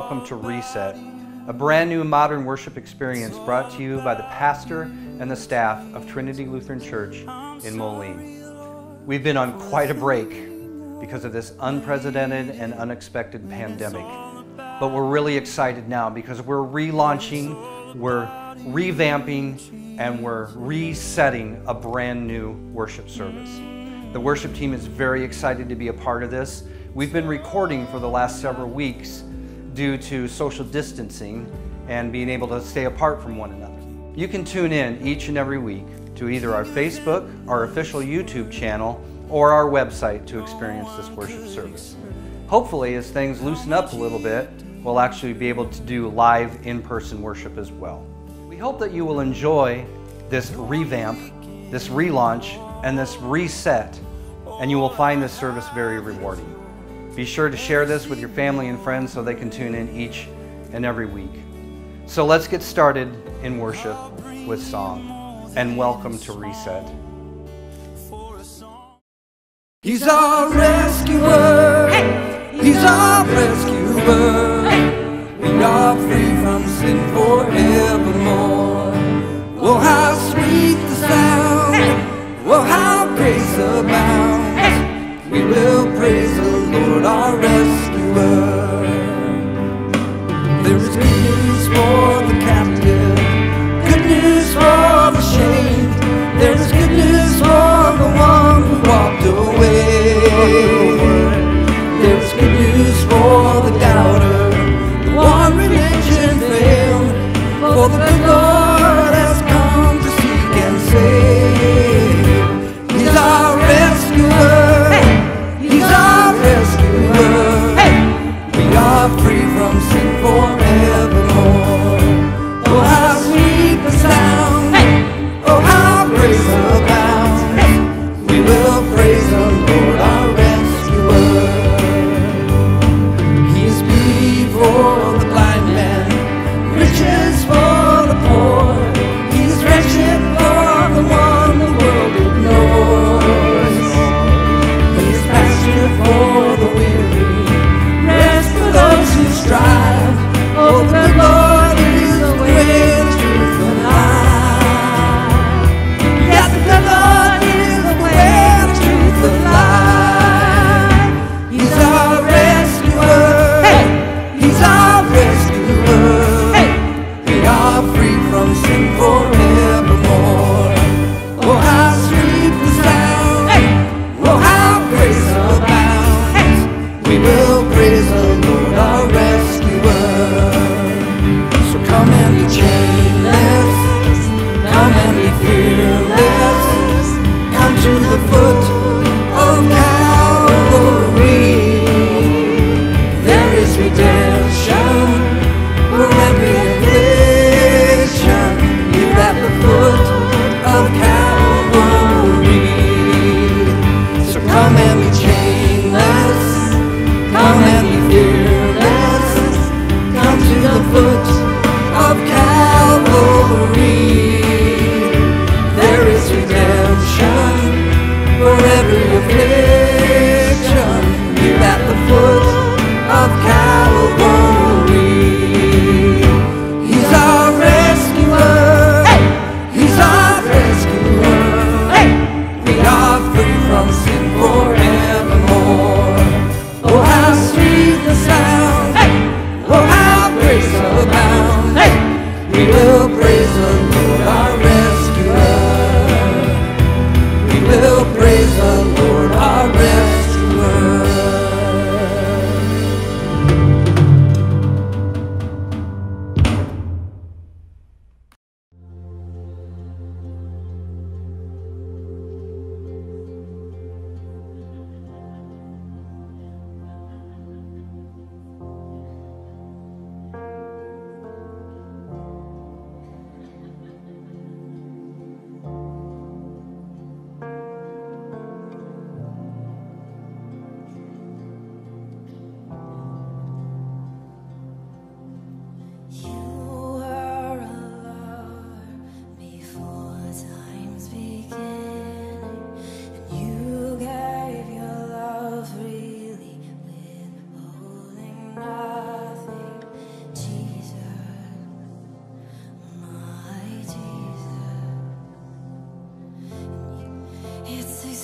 welcome to Reset, a brand new modern worship experience brought to you by the pastor and the staff of Trinity Lutheran Church in Moline. We've been on quite a break because of this unprecedented and unexpected pandemic, but we're really excited now because we're relaunching, we're revamping, and we're resetting a brand new worship service. The worship team is very excited to be a part of this. We've been recording for the last several weeks due to social distancing and being able to stay apart from one another. You can tune in each and every week to either our Facebook, our official YouTube channel, or our website to experience this worship service. Hopefully, as things loosen up a little bit, we'll actually be able to do live in-person worship as well. We hope that you will enjoy this revamp, this relaunch, and this reset, and you will find this service very rewarding. Be sure to share this with your family and friends so they can tune in each and every week. So let's get started in worship with song, and welcome to Reset. He's our rescuer, He's our rescuer. We are free from sin forevermore. Oh, how sweet the sound, oh, how grace abounds. We will praise the Lord, our rescuer. There is good news for the captive, good news for the shamed. There is good news for the one who walked away. There is good news for the doubter, the one religion failed. For the good Lord has come to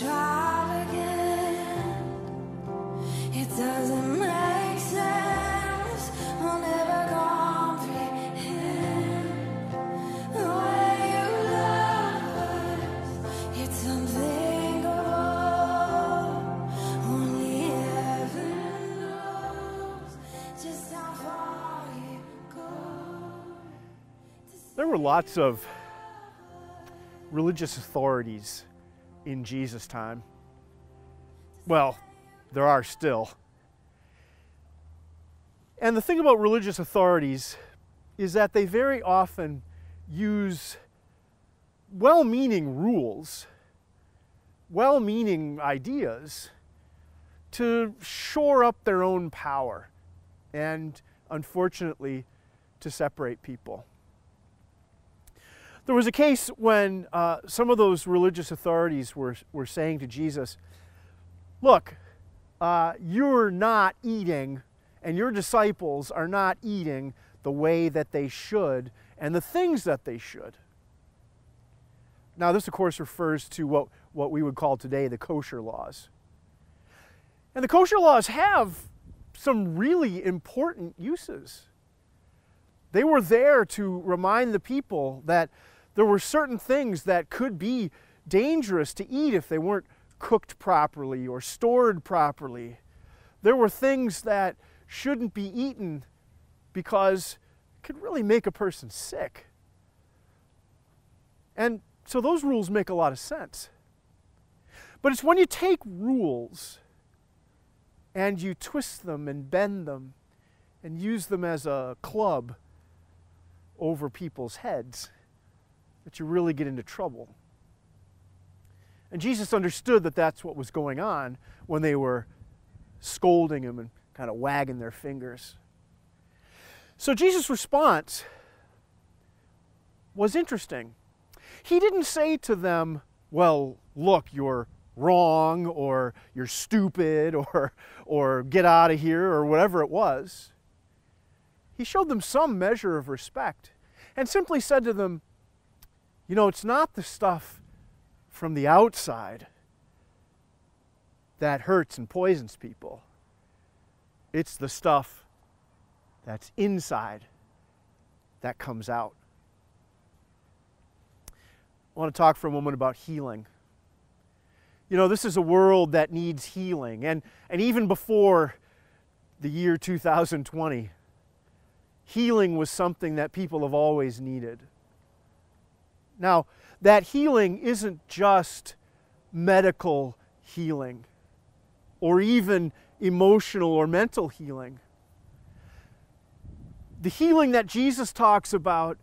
try again. It doesn't make sense. I'll never comprehend the way you love us. It's unthinkable. Only heaven knows just how far you go. There were lots of religious authorities in Jesus' time. Well, there are still. And the thing about religious authorities is that they very often use well-meaning rules, well-meaning ideas to shore up their own power and, unfortunately, to separate people. There was a case when some of those religious authorities were saying to Jesus, look, you're not eating, and your disciples are not eating the way that they should and the things that they should. Now, this, of course, refers to what we would call today the kosher laws. And the kosher laws have some really important uses. They were there to remind the people that there were certain things that could be dangerous to eat if they weren't cooked properly or stored properly. There were things that shouldn't be eaten because it could really make a person sick. And so those rules make a lot of sense. But it's when you take rules and you twist them and bend them and use them as a club over people's heads that you really get into trouble. And Jesus understood that that's what was going on when they were scolding him and kind of wagging their fingers. So Jesus' response was interesting. He didn't say to them, well, look, you're wrong, or you're stupid, or get out of here, or whatever it was. He showed them some measure of respect and simply said to them, you know, it's not the stuff from the outside that hurts and poisons people. It's the stuff that's inside that comes out. I want to talk for a moment about healing. You know, this is a world that needs healing. And even before the year 2020, healing was something that people have always needed. Now, that healing isn't just medical healing or even emotional or mental healing. The healing that Jesus talks about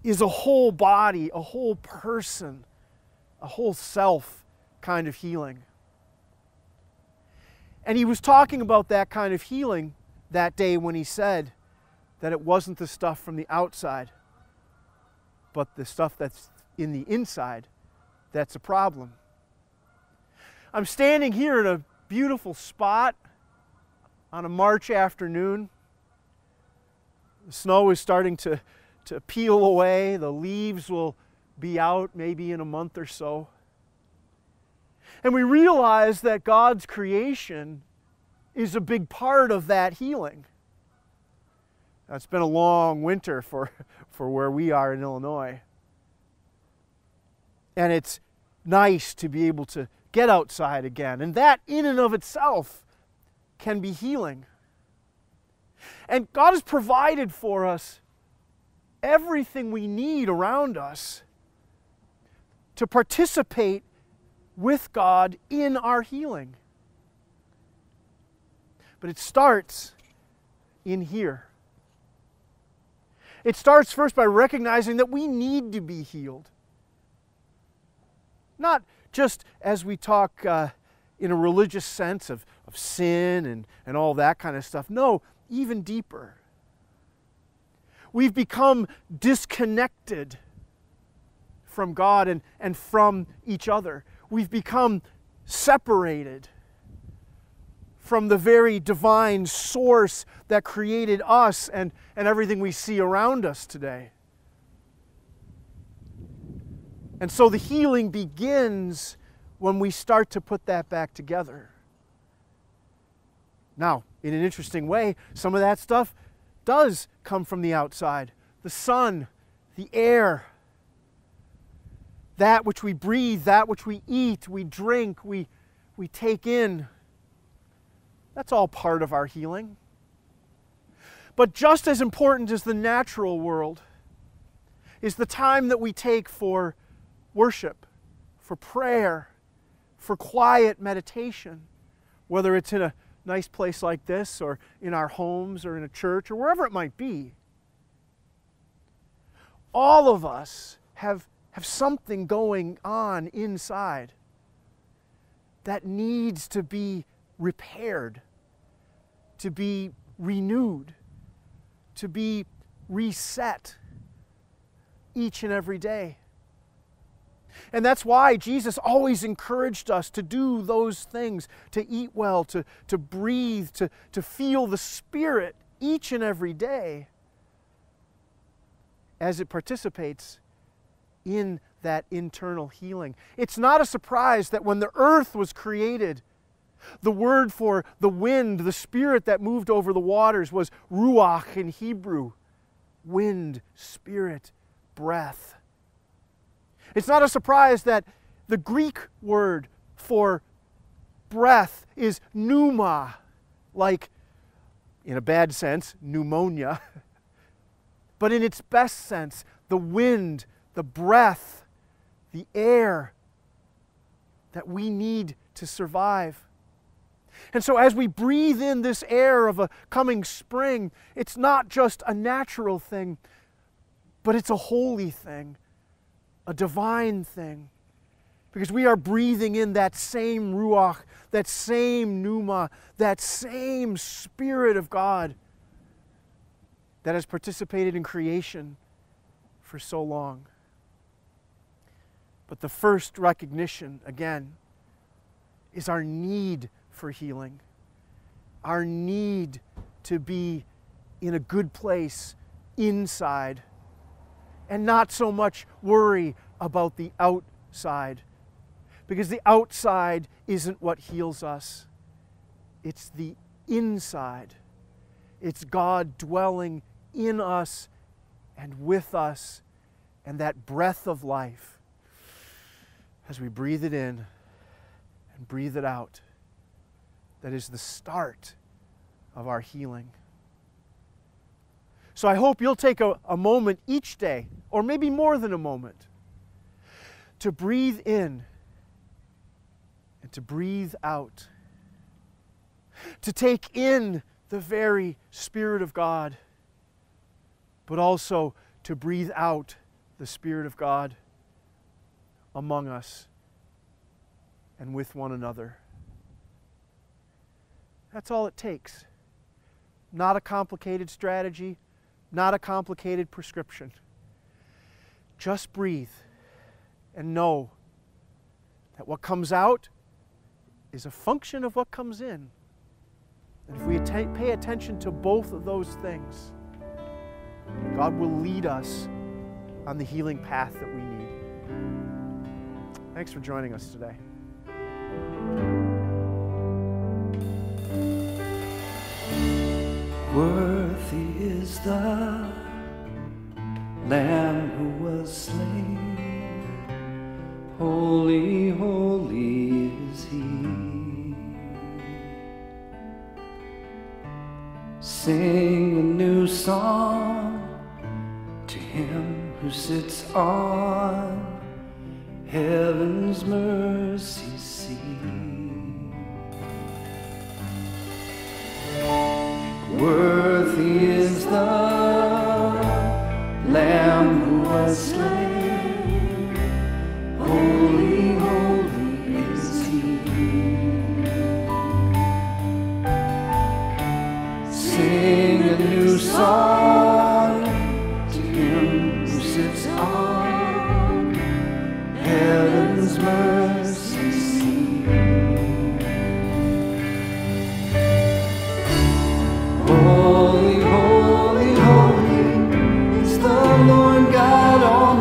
is a whole body, a whole person, a whole self kind of healing. And he was talking about that kind of healing that day when he said that it wasn't the stuff from the outside, but the stuff that's in the inside that's a problem. I'm standing here in a beautiful spot on a March afternoon. The snow is starting to peel away. The leaves will be out maybe in a month or so. And we realize that God's creation is a big part of that healing. Now, it's been a long winter for where we are in Illinois. And it's nice to be able to get outside again. And that in and of itself can be healing. And God has provided for us everything we need around us to participate with God in our healing. But it starts in here. It starts first by recognizing that we need to be healed. Not just as we talk in a religious sense of sin and all that kind of stuff. No, even deeper. We've become disconnected from God and from each other. We've become separated from the very divine source that created us and everything we see around us today. And so the healing begins when we start to put that back together. Now, in an interesting way, some of that stuff does come from the outside. The sun, the air, that which we breathe, that which we eat, we drink, we take in. That's all part of our healing. But just as important as the natural world is the time that we take for worship, for prayer, for quiet meditation, whether it's in a nice place like this or in our homes or in a church or wherever it might be. All of us have something going on inside that needs to be repaired, to be renewed, to be reset each and every day. And that's why Jesus always encouraged us to do those things, to eat well, to breathe, to feel the Spirit each and every day as it participates in that internal healing. It's not a surprise that when the earth was created, the word for the wind, the spirit that moved over the waters, was ruach in Hebrew. Wind, spirit, breath. It's not a surprise that the Greek word for breath is pneuma, like, in a bad sense, pneumonia, but in its best sense, the wind, the breath, the air that we need to survive. And so as we breathe in this air of a coming spring, it's not just a natural thing, but it's a holy thing, a divine thing. Because we are breathing in that same ruach, that same pneuma, that same Spirit of God that has participated in creation for so long. But the first recognition, again, is our need for healing, our need to be in a good place inside and not so much worry about the outside, because the outside isn't what heals us. It's the inside. It's God dwelling in us and with us, and that breath of life as we breathe it in and breathe it out, that is the start of our healing. So I hope you'll take a moment each day, or maybe more than a moment, to breathe in and to breathe out, to take in the very Spirit of God, but also to breathe out the Spirit of God among us and with one another. That's all it takes. Not a complicated strategy, not a complicated prescription. Just breathe and know that what comes out is a function of what comes in. And if we pay attention to both of those things, God will lead us on the healing path that we need. Thanks for joining us today. Worthy is the Lamb who was slain. Holy, holy is He. Sing a new song to Him who sits on heaven's mercy seat. Worthy is the Lamb who was slain. Holy, holy is He. Sing a new song to Him who sits on heaven's mercy seat. Holy, holy, holy is the Lord God Almighty.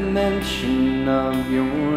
mention of your